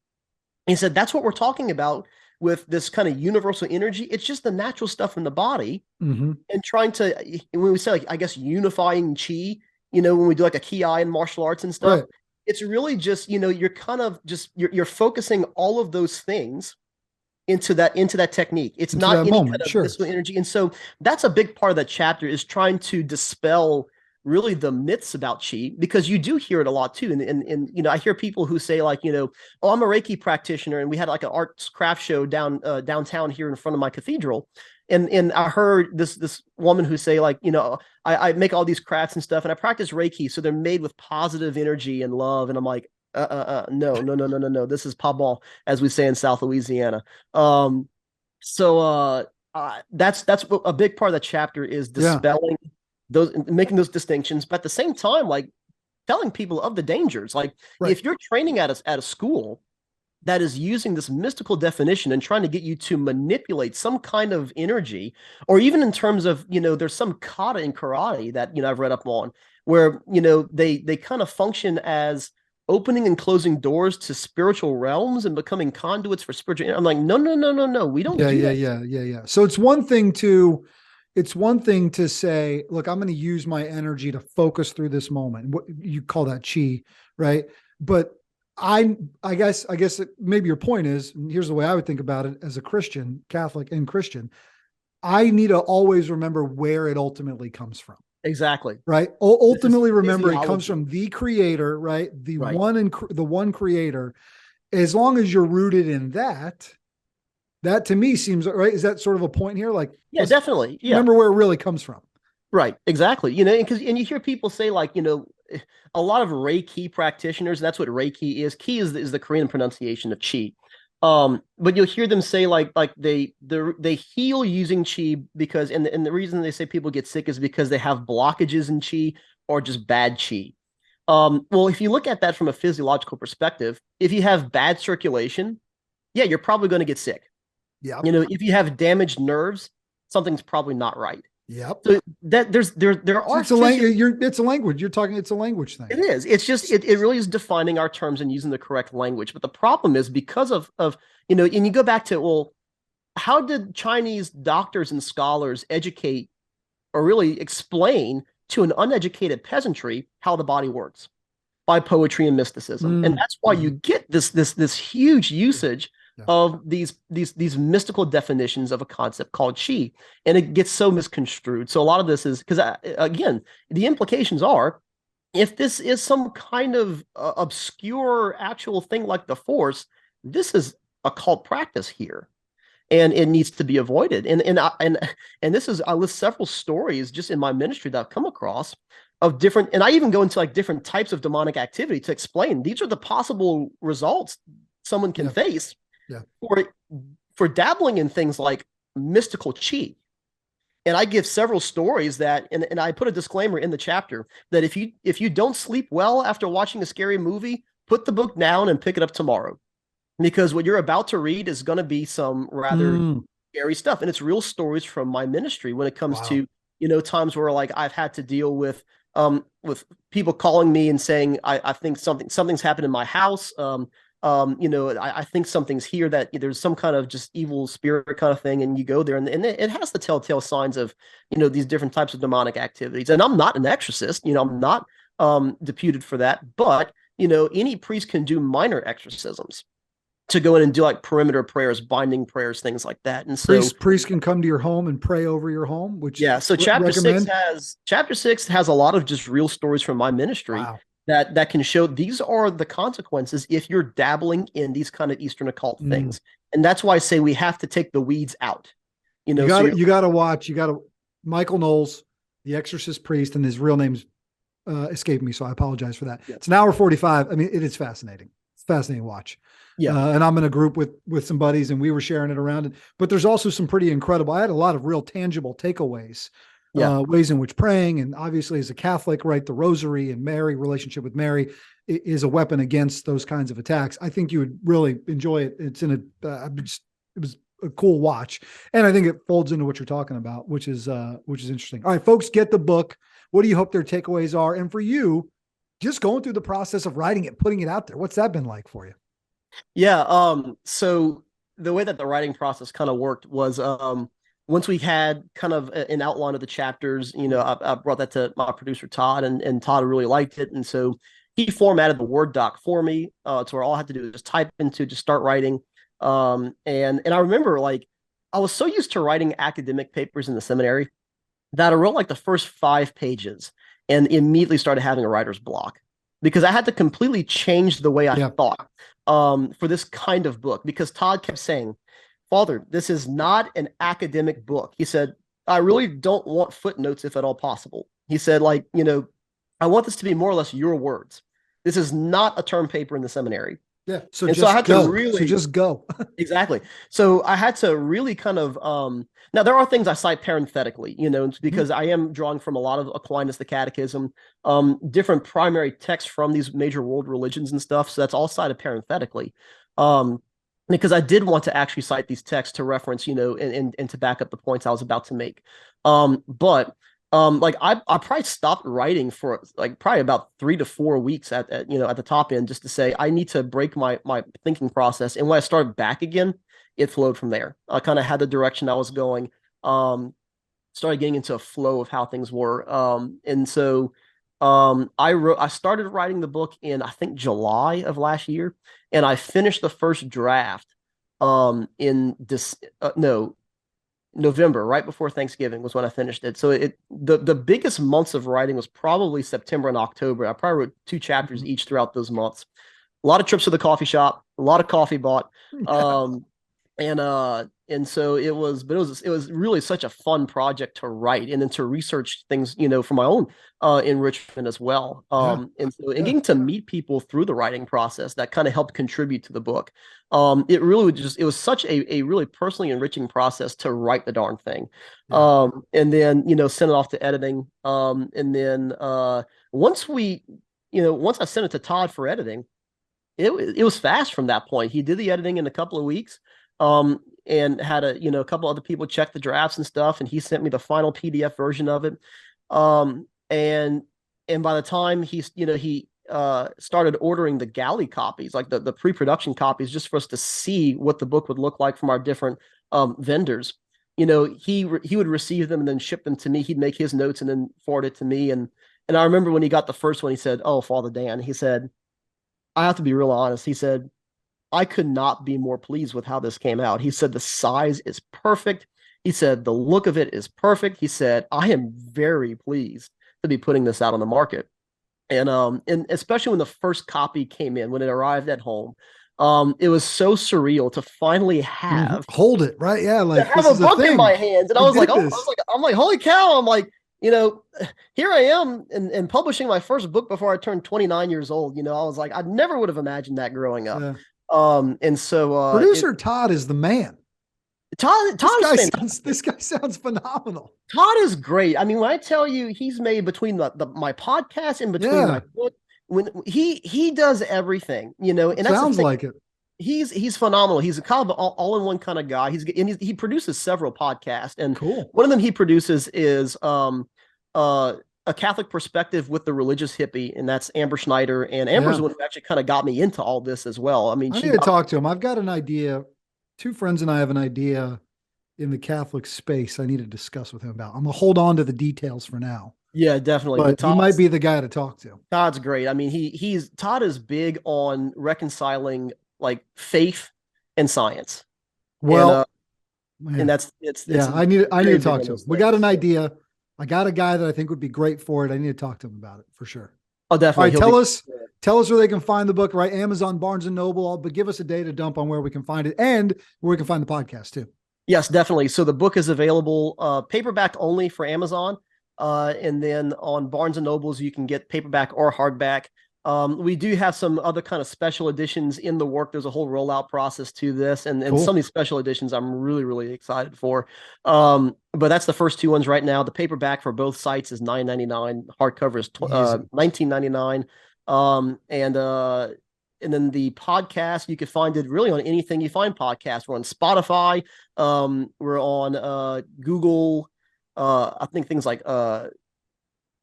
He said, that's what we're talking about with this kind of universal energy. It's just the natural stuff in the body, and trying to, when we say like, I guess, unifying chi, when we do like a ki in martial arts and stuff, it's really just, you're kind of just, you're focusing all of those things into that technique. It's not any kind of physical energy. And so that's a big part of that chapter, is trying to dispel really the myths about chi, because you do hear it a lot too. And I hear people who say like, oh, I'm a Reiki practitioner, and we had like an arts craft show downtown here in front of my cathedral. And I heard this woman who say like, I make all these crafts and stuff, and I practice Reiki, so they're made with positive energy and love. And I'm like, no. This is pabon, as we say in South Louisiana. So that's what a big part of the chapter is, dispelling those, making those distinctions, but at the same time, like telling people of the dangers. Like if you're training at a school that is using this mystical definition and trying to get you to manipulate some kind of energy, or even in terms of, there's some kata in karate that, I've read up on, where, they kind of function as opening and closing doors to spiritual realms and becoming conduits for spiritual. I'm like, no. We don't do that. Yeah. So it's one thing to say, look, I'm going to use my energy to focus through this moment. What you call that chi, right? But I guess maybe your point is, and here's the way I would think about it as a Christian, Catholic and Christian, I need to always remember where it ultimately comes from. Exactly. Right. Ultimately, remember, it comes from the creator, right? The one creator. As long as you're rooted in that to me seems right. Is that sort of a point here? Like, yeah, definitely. Yeah. Remember where it really comes from. Right. Exactly. And you hear people say like, a lot of Reiki practitioners, that's what Reiki is. Ki is the Korean pronunciation of chi. But you'll hear them say like they heal using chi because, and the reason they say people get sick is because they have blockages in chi or just bad chi. Well, if you look at that from a physiological perspective, if you have bad circulation, yeah, you're probably going to get sick. Yeah. If you have damaged nerves, something's probably not right. Yep. So that there are It's a language. It's a language. You're talking. It's a language thing. it is. It's just it really is defining our terms and using the correct language. But the problem is because of and you go back to, well, how did Chinese doctors and scholars educate or really explain to an uneducated peasantry how the body works? By poetry and mysticism. And that's why you get this huge usage of these mystical definitions of a concept called chi, and it gets so misconstrued. So a lot of this is because, again, the implications are, if this is some kind of obscure actual thing like the Force, this is a cult practice here, and it needs to be avoided. And this is, I list several stories just in my ministry that I've come across of different, and I even go into like different types of demonic activity to explain these are the possible results someone can face for dabbling in things like mystical chi. And I give several stories that, and I put a disclaimer in the chapter that if you don't sleep well after watching a scary movie, put the book down and pick it up tomorrow, because what you're about to read is going to be some rather scary stuff, and it's real stories from my ministry when it comes to times where like I've had to deal with people calling me and saying I think something's happened in my house. I think something's here, that there's some kind of just evil spirit kind of thing, and you go there and it has the telltale signs of these different types of demonic activities. And I'm not an exorcist, I'm not deputed for that, but any priest can do minor exorcisms to go in and do like perimeter prayers, binding prayers, things like that. And so priests can come to your home and pray over your home, which so chapter 6 has a lot of just real stories from my ministry that can show these are the consequences if you're dabbling in these kind of Eastern occult things. And that's why I say we have to take the weeds out. You got to watch. Michael Knowles, the exorcist priest, and his real name's escaped me, so I apologize for that. It's an hour 45. I mean, it is fascinating. It's fascinating to watch. And I'm in a group with some buddies, and we were sharing it around. But there's also some pretty incredible. I had a lot of real tangible takeaways, ways in which praying, and obviously as a Catholic, right, the Rosary and Mary, relationship with Mary, is a weapon against those kinds of attacks. I think you would really enjoy it. It's in it was a cool watch, and I think it folds into what you're talking about, which is interesting. All right, folks, get the book. What do you hope their takeaways are? And for you, just going through the process of writing it, putting it out there, what's that been like for you? So the way that the writing process kind of worked was, once we had kind of an outline of the chapters, I brought that to my producer, Todd, and Todd really liked it. And so he formatted the Word doc for me, to where all I had to do was type into, just start writing. And I remember, like, I was so used to writing academic papers in the seminary that I wrote like the first 5 pages and immediately started having a writer's block, because I had to completely change the way I thought for this kind of book, because Todd kept saying, Father, this is not an academic book. He said, I really don't want footnotes if at all possible. He said, like, I want this to be more or less your words. This is not a term paper in the seminary. So I had to really just go. Exactly. So I had to really kind of now there are things I cite parenthetically, because I am drawing from a lot of Aquinas, the Catechism, different primary texts from these major world religions and stuff. So that's all cited parenthetically, because I did want to actually cite these texts to reference, and to back up the points I was about to make. But like I probably stopped writing for like probably about 3 to 4 weeks at the top end, just to say I need to break my thinking process. And when I started back again, it flowed from there. I kind of had the direction I was going. Started getting into a flow of how things were. And so I started writing the book in, I think, July of last year, and I finished the first draft in this November, right before Thanksgiving was when I finished it. So the biggest months of writing was probably September and October. I probably wrote 2 chapters each throughout those months. A lot of trips to the coffee shop, a lot of coffee bought. And so it was really such a fun project to write, and then to research things, for my own enrichment as well. And getting to meet people through the writing process that kind of helped contribute to the book. It was such a really personally enriching process to write the darn thing. And then, send it off to editing. And then once I sent it to Todd for editing, it was fast from that point. He did the editing in a couple of weeks. and had a couple other people check the drafts and stuff, and he sent me the final PDF version of it. And by the time he started ordering the galley copies, like the pre-production copies, just for us to see what the book would look like from our different vendors. He would receive them and then ship them to me. He'd make his notes and then forward it to me. And I remember when he got the first one, he said, "Oh, Father Dan," he said, "I have to be real honest." He said, "I could not be more pleased with how this came out." He said, "The size is perfect." He said, "The look of it is perfect." He said, "I am very pleased to be putting this out on the market." And especially when the first copy came in, when it arrived at home, it was so surreal to finally hold it, right? Yeah, like have a book in my hands. And I'm like, holy cow. I'm like, here I am and publishing my first book before I turned 29 years old. I was like, I never would have imagined that growing up. Yeah. And so producer Todd is the man. This guy sounds phenomenal. Todd is great. I mean, when I tell you he's made between my podcast and between my book, when he does everything, and sounds like it. He's phenomenal. He's a kind of all-in-one kind of guy. He produces several podcasts, and cool. One of them he produces is a Catholic Perspective with the Religious Hippie, and that's Amber Schneider. And Amber's the one who actually kind of got me into all this as well. I mean, I need to talk to him. I've got an idea. Two friends and I have an idea in the Catholic space I need to discuss with him about. I'm going to hold on to the details for now. Yeah, definitely. But he might be the guy to talk to. Todd's great. I mean, Todd is big on reconciling like faith and science. Well, and it's I need to talk to him. We got an idea. I got a guy that I think would be great for it. I need to talk to him about it for sure. Oh, definitely. All right, tell us where they can find the book, right? Amazon, Barnes and Noble, but give us a data dump on where we can find it and where we can find the podcast too. Yes, definitely. So the book is available paperback only for Amazon. And then on Barnes and Nobles, you can get paperback or hardback. We do have some other kind of special editions in the work. There's a whole rollout process to this, and some of these special editions I'm really, really excited for. But that's the first two ones right now. The paperback for both sites is $9.99. Hardcover is $19.99. And then the podcast, you can find it really on anything you find podcasts. We're on Spotify. We're on Google. I think things like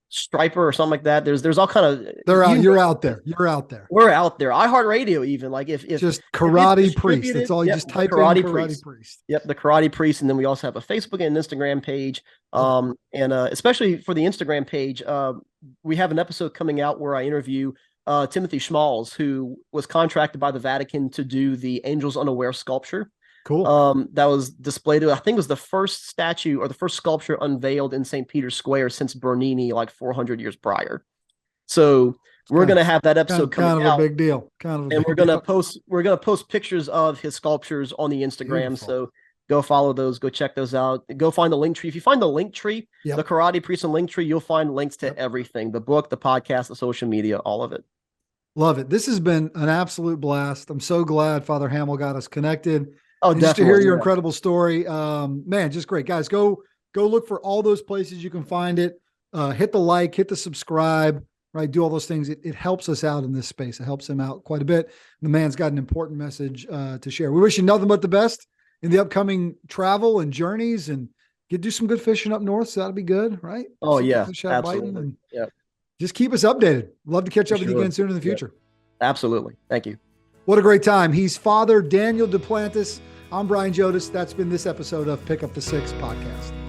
Striper or something like that. There's all kind of. You're out there. You're out there. We're out there. iHeartRadio even, like if just Karate Priest. That's all. You just type Karate in Karate Priest. Yep, the Karate Priest, and then we also have a Facebook and Instagram page. And especially for the Instagram page, we have an episode coming out where I interview Timothy Schmalz, who was contracted by the Vatican to do the Angels Unaware sculpture. Cool. That was displayed. I think it was the first statue or the first sculpture unveiled in St. Peter's Square since Bernini, like 400 years prior. So we're going to have that episode coming out. Kind of a big deal. We're going to post pictures of his sculptures on the Instagram. Beautiful. So go follow those. Go check those out. Go find the link tree. If you find the link tree, the Karate Priest and link tree, you'll find links to everything: the book, the podcast, the social media, all of it. Love it. This has been an absolute blast. I'm so glad Father Hamill got us connected. Oh, just to hear your incredible story. Man, just great. Guys, go look for all those places you can find it. Hit the like, hit the subscribe, right? Do all those things. It helps us out in this space. It helps him out quite a bit. The man's got an important message to share. We wish you nothing but the best in the upcoming travel and journeys, and do some good fishing up north. So that'll be good, right? Oh, yeah. Absolutely. Just keep us updated. Love to catch up with you again soon in the future. Absolutely. Thank you. What a great time. He's Father Daniel Duplantis. I'm Brian Jodis. That's been this episode of Pick Up the Six podcast.